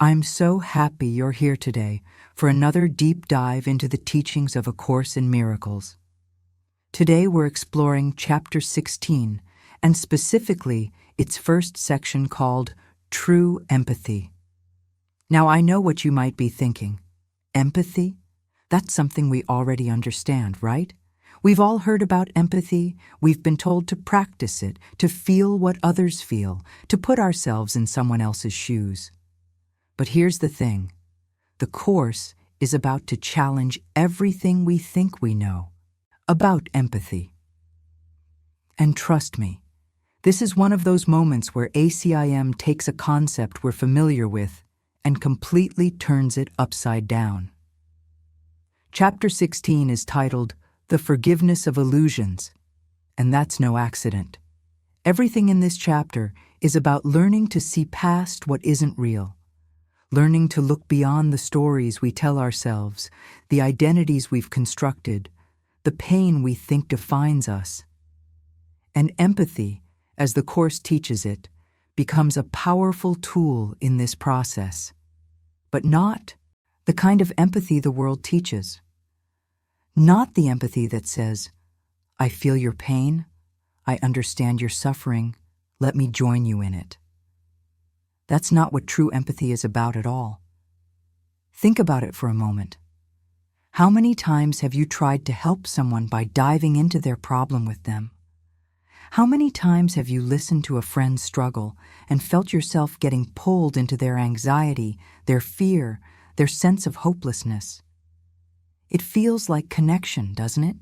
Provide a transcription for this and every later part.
I'm so happy you're here today for another deep dive into the teachings of A Course in Miracles. Today we're exploring Chapter 16, and specifically its first section called True Empathy. Now I know what you might be thinking. Empathy? That's something we already understand, right? We've all heard about empathy. We've been told to practice it, to feel what others feel, to put ourselves in someone else's shoes. But here's the thing. The Course is about to challenge everything we think we know about empathy. And trust me, this is one of those moments where ACIM takes a concept we're familiar with and completely turns it upside down. Chapter 16 is titled The Forgiveness of Illusions, and that's no accident. Everything in this chapter is about learning to see past what isn't real, learning to look beyond the stories we tell ourselves, the identities we've constructed, the pain we think defines us. And empathy, as the Course teaches it, becomes a powerful tool in this process, but not the kind of empathy the world teaches. Not the empathy that says, I feel your pain, I understand your suffering, let me join you in it. That's not what true empathy is about at all. Think about it for a moment. How many times have you tried to help someone by diving into their problem with them? How many times have you listened to a friend's struggle and felt yourself getting pulled into their anxiety, their fear, their sense of hopelessness? It feels like connection, doesn't it?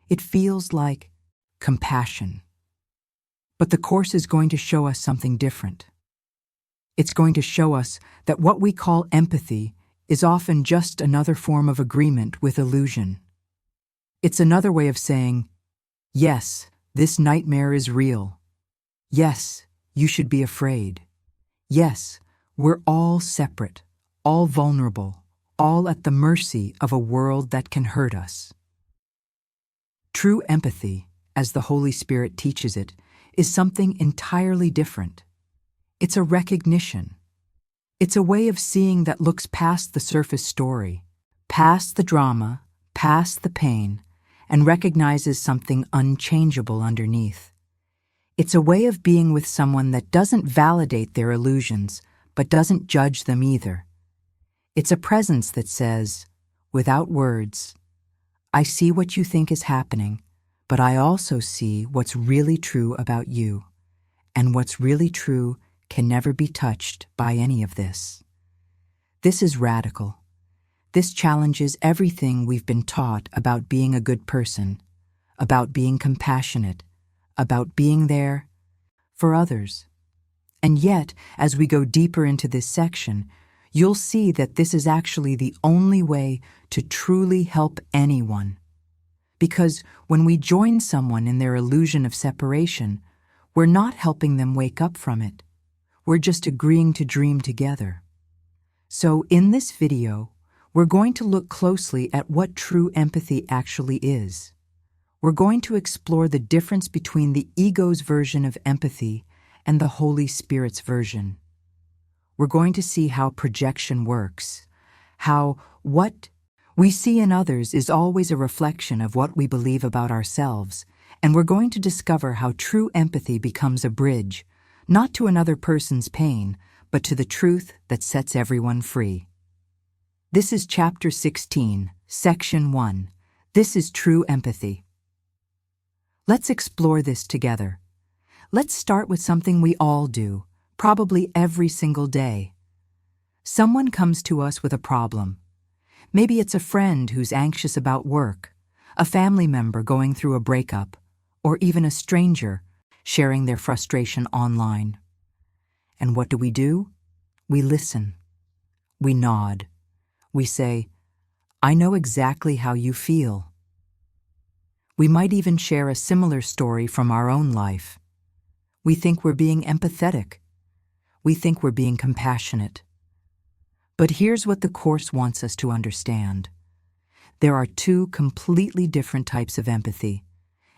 It feels like compassion. But the Course is going to show us something different. It's going to show us that what we call empathy is often just another form of agreement with illusion. It's another way of saying, yes, this nightmare is real. Yes, you should be afraid. Yes, we're all separate, all vulnerable, all at the mercy of a world that can hurt us. True empathy, as the Holy Spirit teaches it, is something entirely different. It's a recognition. It's a way of seeing that looks past the surface story, past the drama, past the pain, and recognizes something unchangeable underneath. It's a way of being with someone that doesn't validate their illusions, but doesn't judge them either. It's a presence that says, without words, I see what you think is happening, but I also see what's really true about you, and what's really true can never be touched by any of this. This is radical. This challenges everything we've been taught about being a good person, about being compassionate, about being there for others. And yet, as we go deeper into this section, you'll see that this is actually the only way to truly help anyone. Because when we join someone in their illusion of separation, we're not helping them wake up from it. We're just agreeing to dream together. So in this video, we're going to look closely at what true empathy actually is. We're going to explore the difference between the ego's version of empathy and the Holy Spirit's version. We're going to see how projection works, how what we see in others is always a reflection of what we believe about ourselves, and we're going to discover how true empathy becomes a bridge, not to another person's pain, but to the truth that sets everyone free. This is Chapter 16, Section 1. This is true empathy. Let's explore this together. Let's start with something we all do, probably every single day. Someone comes to us with a problem. Maybe it's a friend who's anxious about work, a family member going through a breakup, or even a stranger sharing their frustration online. And what do? We listen. We nod. We say, I know exactly how you feel. We might even share a similar story from our own life. We think we're being empathetic. We think we're being compassionate. But here's what the Course wants us to understand. There are two completely different types of empathy,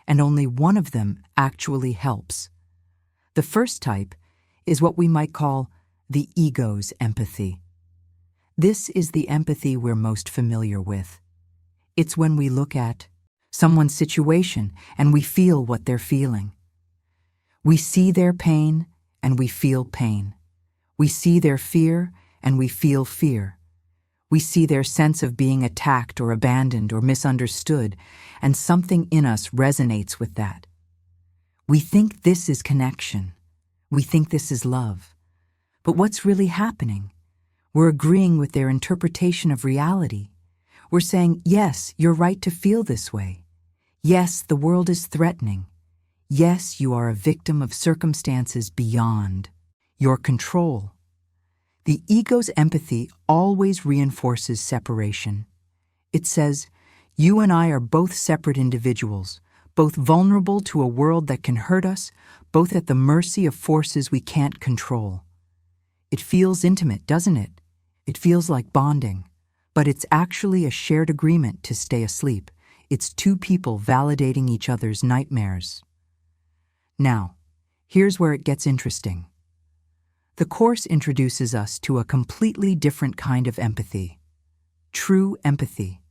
and only one of them actually helps. The first type is what we might call the ego's empathy. This is the empathy we're most familiar with. It's when we look at someone's situation and we feel what they're feeling. We see their pain and we feel pain. We see their fear and we feel fear. We see their sense of being attacked or abandoned or misunderstood, and something in us resonates with that. We think this is connection. We think this is love. But what's really happening? We're agreeing with their interpretation of reality. We're saying, yes, you're right to feel this way. Yes, the world is threatening. Yes, you are a victim of circumstances beyond your control. The ego's empathy always reinforces separation. It says, you and I are both separate individuals, both vulnerable to a world that can hurt us, both at the mercy of forces we can't control. It feels intimate, doesn't it? It feels like bonding, but it's actually a shared agreement to stay asleep. It's two people validating each other's nightmares. Now, here's where it gets interesting. The Course introduces us to a completely different kind of empathy. True empathy.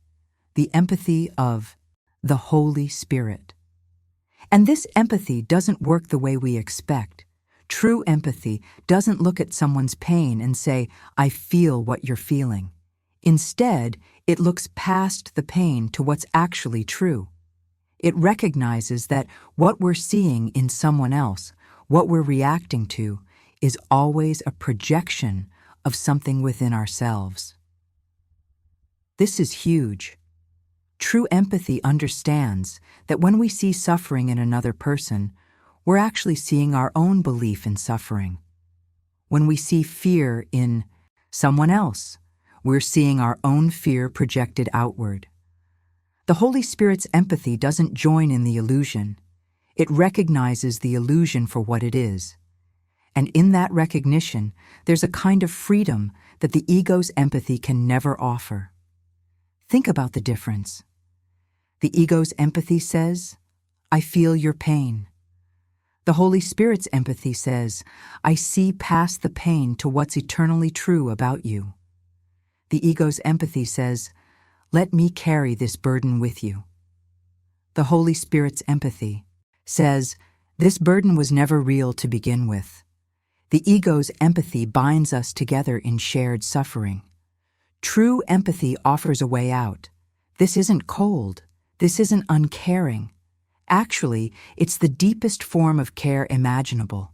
The empathy of the Holy Spirit. And this empathy doesn't work the way we expect. True empathy doesn't look at someone's pain and say, I feel what you're feeling. Instead, it looks past the pain to what's actually true. It recognizes that what we're seeing in someone else, what we're reacting to, is always a projection of something within ourselves. This is huge. True empathy understands that when we see suffering in another person, we're actually seeing our own belief in suffering. When we see fear in someone else, we're seeing our own fear projected outward. The Holy Spirit's empathy doesn't join in the illusion. It recognizes the illusion for what it is. And in that recognition, there's a kind of freedom that the ego's empathy can never offer. Think about the difference. The ego's empathy says, I feel your pain. The Holy Spirit's empathy says, I see past the pain to what's eternally true about you. The ego's empathy says, let me carry this burden with you. The Holy Spirit's empathy says, this burden was never real to begin with. The ego's empathy binds us together in shared suffering. True empathy offers a way out. This isn't cold. This isn't uncaring. Actually, it's the deepest form of care imaginable,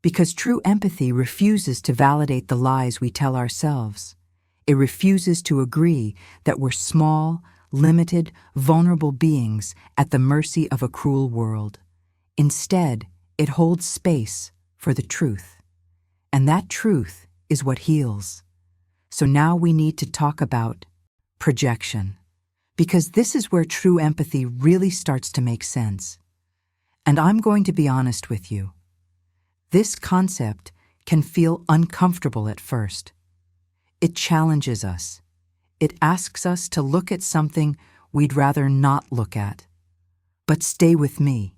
because true empathy refuses to validate the lies we tell ourselves. It refuses to agree that we're small, limited, vulnerable beings at the mercy of a cruel world. Instead, it holds space for the truth. And that truth is what heals. So now we need to talk about projection, because this is where true empathy really starts to make sense. And I'm going to be honest with you. This concept can feel uncomfortable at first. It challenges us. It asks us to look at something we'd rather not look at. But stay with me,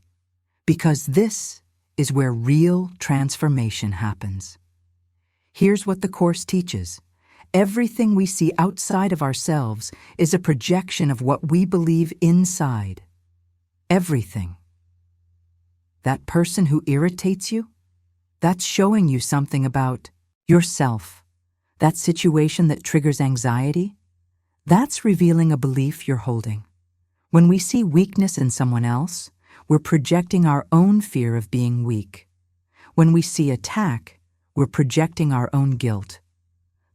because this is where real transformation happens. Here's what the Course teaches. Everything we see outside of ourselves is a projection of what we believe inside. Everything. That person who irritates you, that's showing you something about yourself. That situation that triggers anxiety, that's revealing a belief you're holding. When we see weakness in someone else, we're projecting our own fear of being weak. When we see attack, we're projecting our own guilt.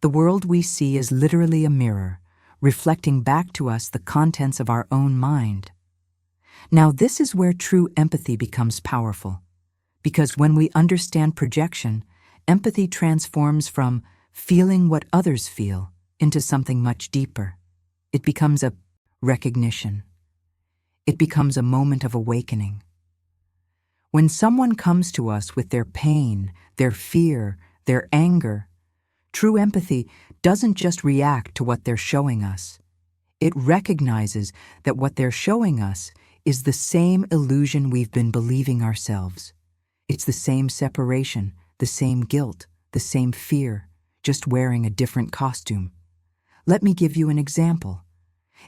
The world we see is literally a mirror, reflecting back to us the contents of our own mind. Now, this is where true empathy becomes powerful, because when we understand projection, empathy transforms from feeling what others feel into something much deeper. It becomes a recognition. It becomes a moment of awakening. When someone comes to us with their pain, their fear, their anger, true empathy doesn't just react to what they're showing us. It recognizes that what they're showing us is the same illusion we've been believing ourselves. It's the same separation, the same guilt, the same fear, just wearing a different costume. Let me give you an example.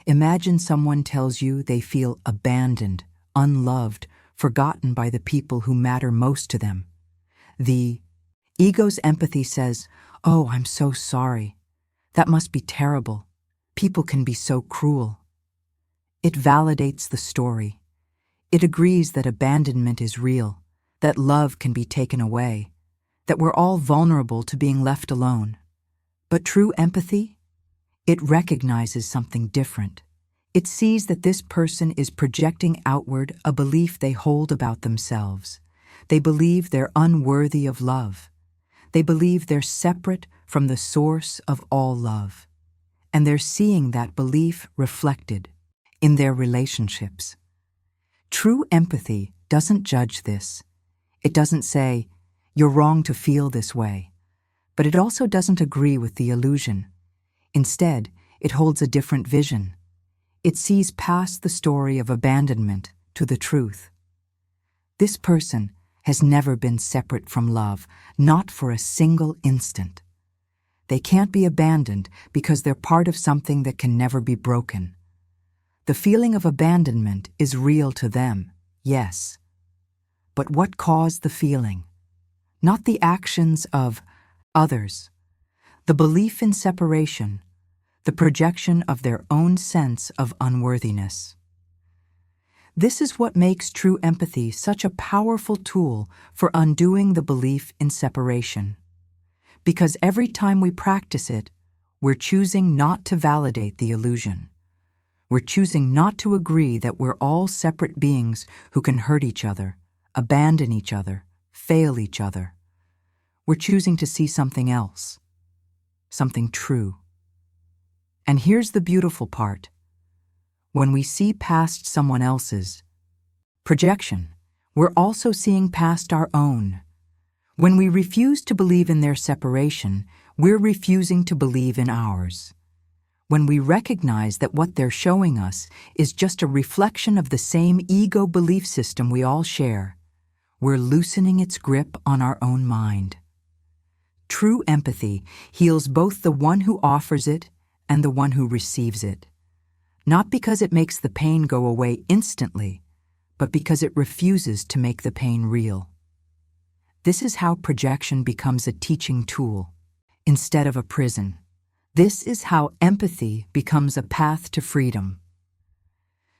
Imagine someone tells you they feel abandoned, unloved, forgotten by the people who matter most to them. The ego's empathy says, "Oh, I'm so sorry. That must be terrible. People can be so cruel." It validates the story. It agrees that abandonment is real, that love can be taken away, that we're all vulnerable to being left alone. But true empathy? It recognizes something different. It sees that this person is projecting outward a belief they hold about themselves. They believe they're unworthy of love. They believe they're separate from the source of all love. And they're seeing that belief reflected in their relationships. True empathy doesn't judge this. It doesn't say, "You're wrong to feel this way." But it also doesn't agree with the illusion. Instead, it holds a different vision. It sees past the story of abandonment to the truth. This person has never been separate from love, not for a single instant. They can't be abandoned because they're part of something that can never be broken. The feeling of abandonment is real to them, yes. But what caused the feeling? Not the actions of others. The belief in separation, the projection of their own sense of unworthiness. This is what makes true empathy such a powerful tool for undoing the belief in separation. Because every time we practice it, we're choosing not to validate the illusion. We're choosing not to agree that we're all separate beings who can hurt each other, abandon each other, fail each other. We're choosing to see something else, something true. And here's the beautiful part. When we see past someone else's projection, we're also seeing past our own. When we refuse to believe in their separation, we're refusing to believe in ours. When we recognize that what they're showing us is just a reflection of the same ego belief system we all share, we're loosening its grip on our own mind. True empathy heals both the one who offers it and the one who receives it. Not because it makes the pain go away instantly, but because it refuses to make the pain real. This is how projection becomes a teaching tool instead of a prison. This is how empathy becomes a path to freedom.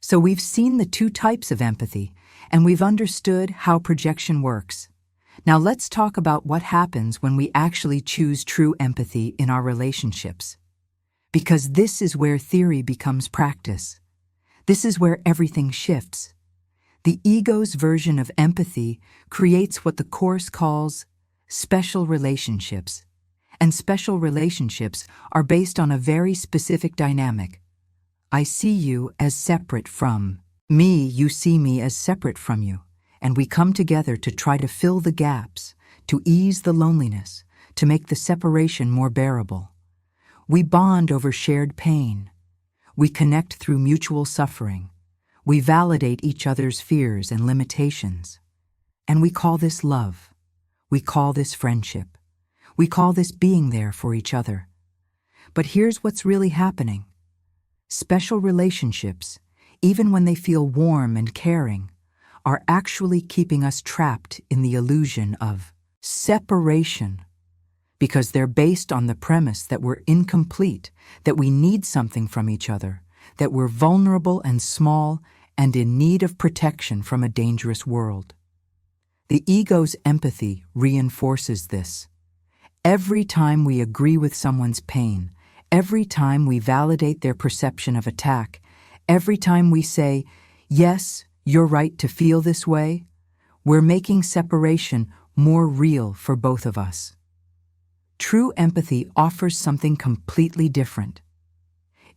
So we've seen the two types of empathy, and we've understood how projection works. Now let's talk about what happens when we actually choose true empathy in our relationships. Because this is where theory becomes practice. This is where everything shifts. The ego's version of empathy creates what the Course calls special relationships. And special relationships are based on a very specific dynamic. I see you as separate from me, you see me as separate from you, and we come together to try to fill the gaps, to ease the loneliness, to make the separation more bearable. We bond over shared pain. We connect through mutual suffering. We validate each other's fears and limitations. And we call this love. We call this friendship. We call this being there for each other. But here's what's really happening. Special relationships, even when they feel warm and caring, are actually keeping us trapped in the illusion of separation. Because they're based on the premise that we're incomplete, that we need something from each other, that we're vulnerable and small and in need of protection from a dangerous world. The ego's empathy reinforces this. Every time we agree with someone's pain, every time we validate their perception of attack, every time we say, "Yes, you're right to feel this way," we're making separation more real for both of us. True empathy offers something completely different.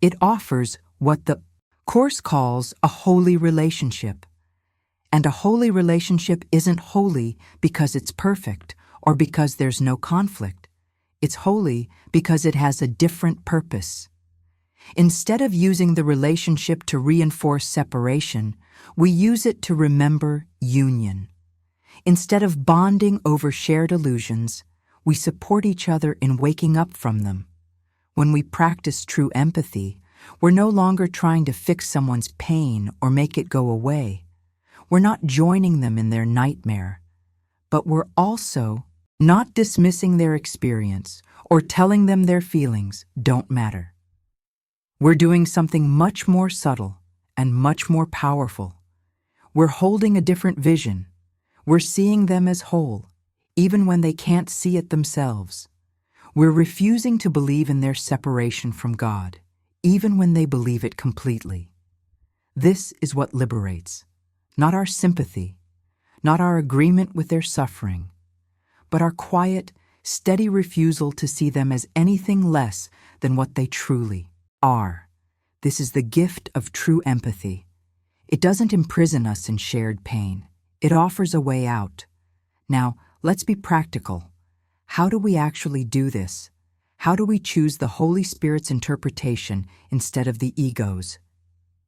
It offers what the Course calls a holy relationship. And a holy relationship isn't holy because it's perfect or because there's no conflict. It's holy because it has a different purpose. Instead of using the relationship to reinforce separation, we use it to remember union. Instead of bonding over shared illusions, we support each other in waking up from them. When we practice true empathy, we're no longer trying to fix someone's pain or make it go away. We're not joining them in their nightmare, but we're also not dismissing their experience or telling them their feelings don't matter. We're doing something much more subtle and much more powerful. We're holding a different vision. We're seeing them as whole, even when they can't see it themselves. We're refusing to believe in their separation from God, even when they believe it completely. This is what liberates, not our sympathy, not our agreement with their suffering, but our quiet, steady refusal to see them as anything less than what they truly are. This is the gift of true empathy. It doesn't imprison us in shared pain. It offers a way out. Now, let's be practical. How do we actually do this? How do we choose the Holy Spirit's interpretation instead of the ego's?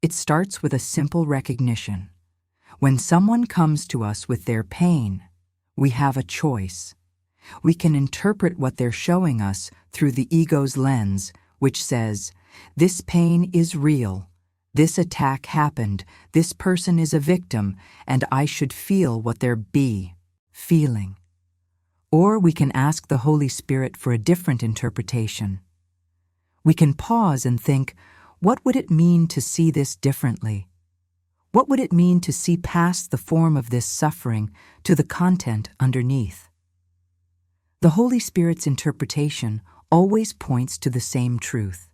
It starts with a simple recognition. When someone comes to us with their pain, we have a choice. We can interpret what they're showing us through the ego's lens, which says, "This pain is real. This attack happened. This person is a victim, and I should feel what they're feeling." Or we can ask the Holy Spirit for a different interpretation. We can pause and think, what would it mean to see this differently? What would it mean to see past the form of this suffering to the content underneath? The Holy Spirit's interpretation always points to the same truth.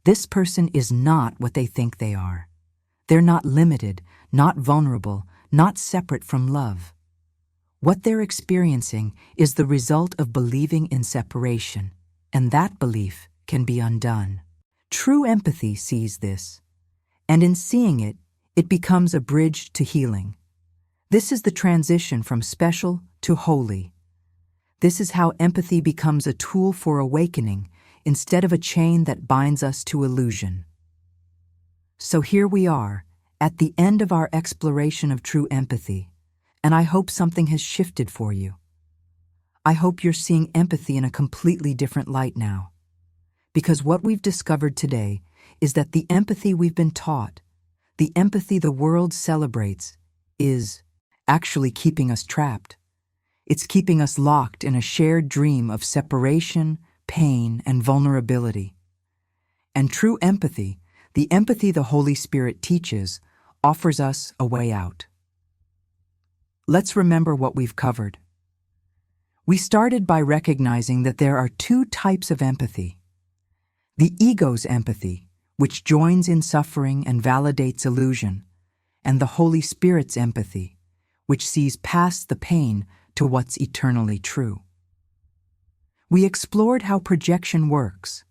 This person is not what they think they are. They're not limited, not vulnerable, not separate from love. What they're experiencing is the result of believing in separation, and that belief can be undone. True empathy sees this, and in seeing it, it becomes a bridge to healing. This is the transition from special to holy. This is how empathy becomes a tool for awakening instead of a chain that binds us to illusion. So here we are, at the end of our exploration of true empathy, and I hope something has shifted for you. I hope you're seeing empathy in a completely different light now. Because what we've discovered today is that the empathy we've been taught, the empathy the world celebrates, is actually keeping us trapped. It's keeping us locked in a shared dream of separation, pain, and vulnerability. And true empathy, the empathy the Holy Spirit teaches, offers us a way out. Let's remember what we've covered. We started by recognizing that there are two types of empathy. The ego's empathy, which joins in suffering and validates illusion, and the Holy Spirit's empathy, which sees past the pain to what's eternally true. We explored how projection works,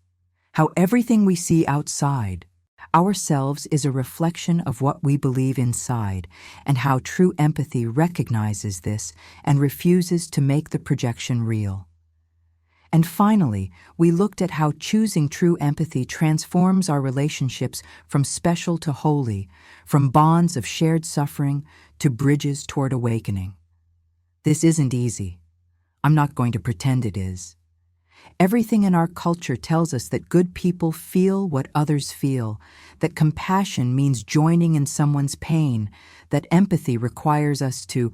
how everything we see outside ourselves is a reflection of what we believe inside, and how true empathy recognizes this and refuses to make the projection real. And finally, we looked at how choosing true empathy transforms our relationships from special to holy, from bonds of shared suffering to bridges toward awakening. This isn't easy. I'm not going to pretend it is. Everything in our culture tells us that good people feel what others feel, that compassion means joining in someone's pain, that empathy requires us to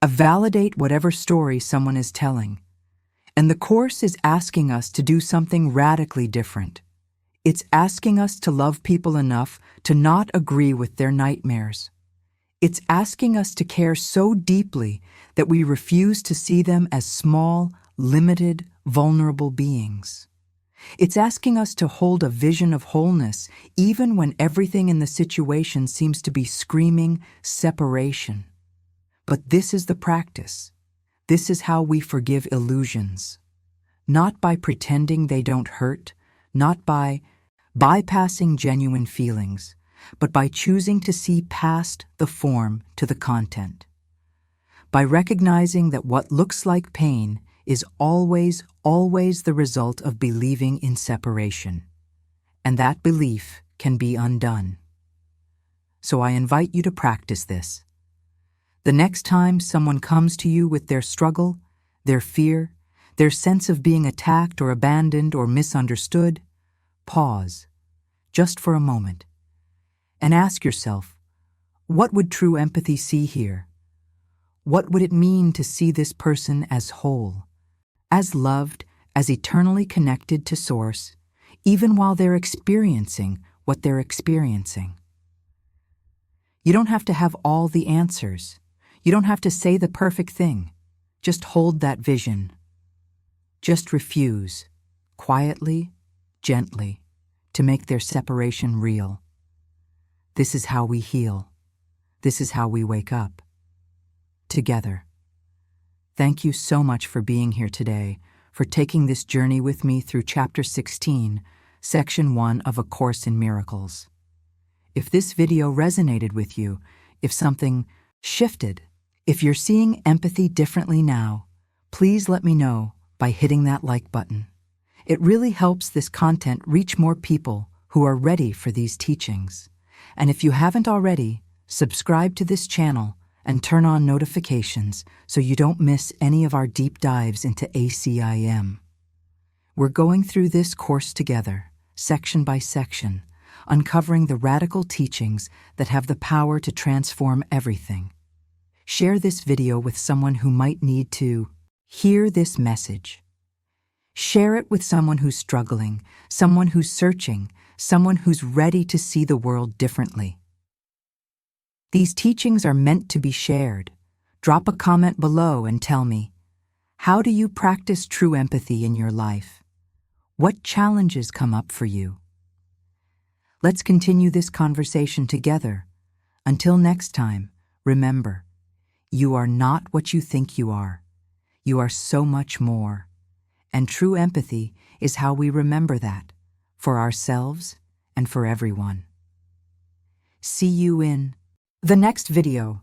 validate whatever story someone is telling. And the Course is asking us to do something radically different. It's asking us to love people enough to not agree with their nightmares. It's asking us to care so deeply that we refuse to see them as small, limited, vulnerable beings. It's asking us to hold a vision of wholeness even when everything in the situation seems to be screaming separation. But this is the practice. This is how we forgive illusions. Not by pretending they don't hurt, not by bypassing genuine feelings, but by choosing to see past the form to the content. By recognizing that what looks like pain is always the result of believing in separation, and that belief can be undone. So I invite you to practice this. The next time someone comes to you with their struggle, their fear, their sense of being attacked or abandoned or misunderstood, pause, just for a moment, and ask yourself, what would true empathy see here? What would it mean to see this person as whole, as loved, as eternally connected to Source, even while they're experiencing what they're experiencing? You don't have to have all the answers. You don't have to say the perfect thing. Just hold that vision. Just refuse, quietly, gently, to make their separation real. This is how we heal. This is how we wake up. Together. Thank you so much for being here today, for taking this journey with me through Chapter 16, Section 1 of A Course in Miracles. If this video resonated with you, if something shifted, if you're seeing empathy differently now, please let me know by hitting that like button. It really helps this content reach more people who are ready for these teachings. And if you haven't already, subscribe to this channel and turn on notifications so you don't miss any of our deep dives into ACIM. We're going through this course together, section by section, uncovering the radical teachings that have the power to transform everything. Share this video with someone who might need to hear this message. Share it with someone who's struggling, someone who's searching, someone who's ready to see the world differently. These teachings are meant to be shared. Drop a comment below and tell me, how do you practice true empathy in your life? What challenges come up for you? Let's continue this conversation together. Until next time, remember, you are not what you think you are. You are so much more. And true empathy is how we remember that, for ourselves and for everyone. See you in the next video.